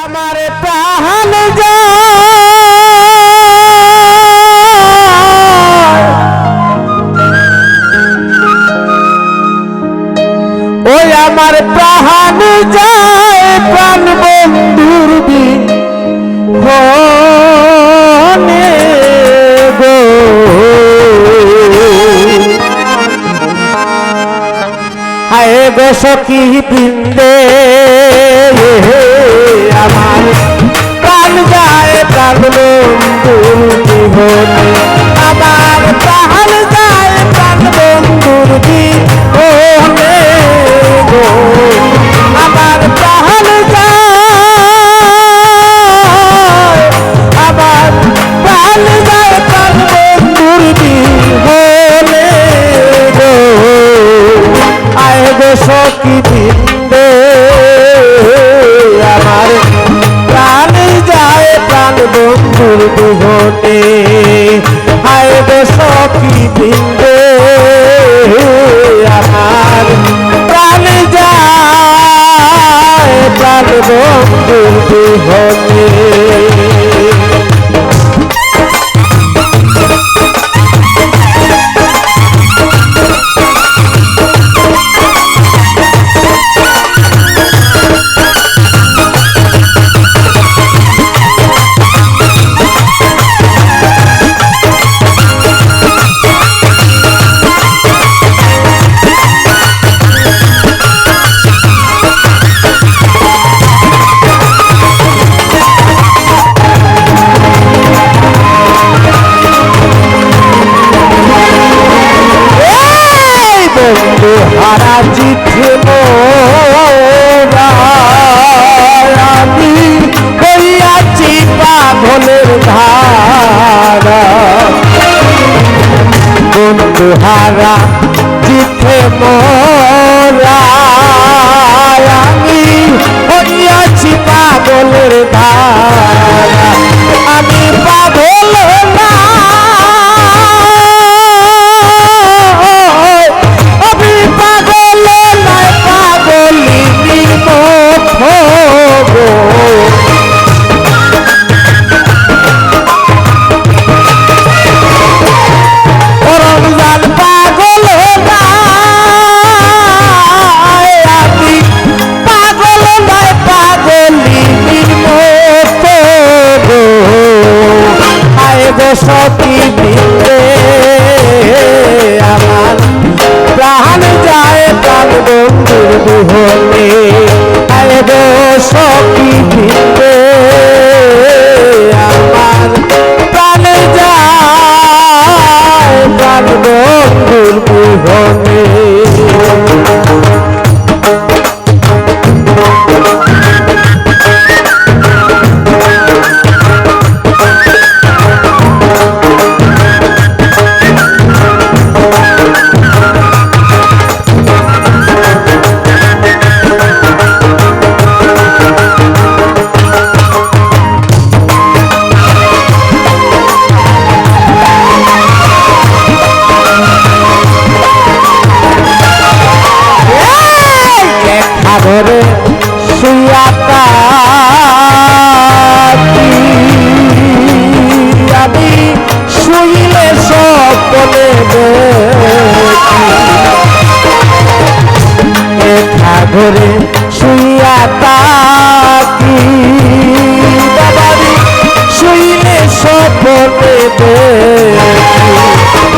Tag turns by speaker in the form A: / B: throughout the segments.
A: আমার প্রাণ যায় ওই আমার প্রাণ যায় প্রাণ বন্ধুর বিহনে গো হায় গো সখী বৃন্দে আমার প্রাণ যায় প্রাণ বন্ধুর বিহনে আমার প্রাণ যায় প্রাণ বন্ধুর বিহনে গো আমার প্রাণ যায় আমার প্রাণ যায় প্রাণ বন্ধুর বিহনে গো আয় গো সখী বৃন্দে আমার প্রাণ যায় প্রাণ বন্ধুর বিহনে আয় গো সখী বৃন্দে আমার প্রাণ যায় প্রাণ বন্ধুর বিহনে হারা চিঠি আমি হইয়াছি পাগলের ধারা বন্ধু হারা চিঠে মোরা আমি হইয়াছি পাগলের ধারা আমি পাগল না সখী বৃন্দে আমার প্রাণ যায় প্রাণ বন্ধুর বিহনে আয় গো সখী বৃন্দে আমার প্রাণ যায় প্রাণ বন্ধুর বিহনে ঘরে শুয়াতা আমি শুইলে স্বপ্নে ঘরে শুয়াতা শুইলে স্বপ্নে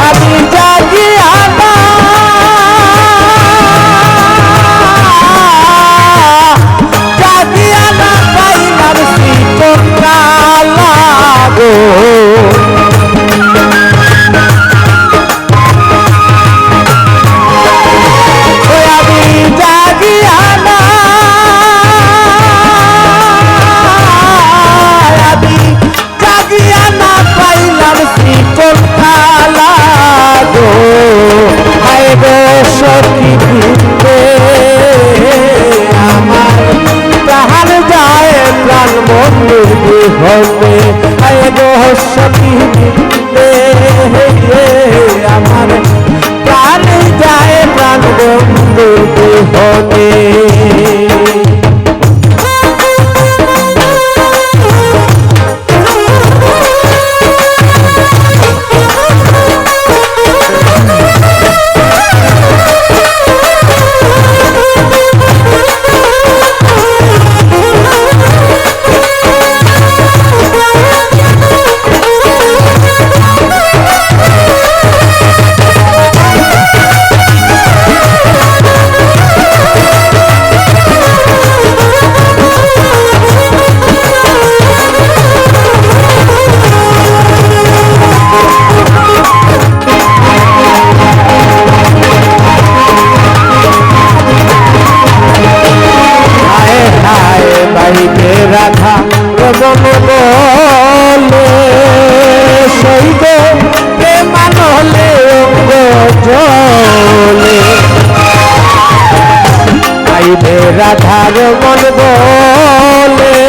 A: আমি জাগিয়া সখী বৃন্দে আমার প্রাণ যায় প্রাণ বন্ধুর বিহনে আয় গো সখী বৃন্দে আমার প্রাণ যায় প্রাণ বন্ধুর বিহনে রাধা রমন বলে সইবে প্রেমান হলে অঙ্গ জলে আইবে রাধা রমন বলে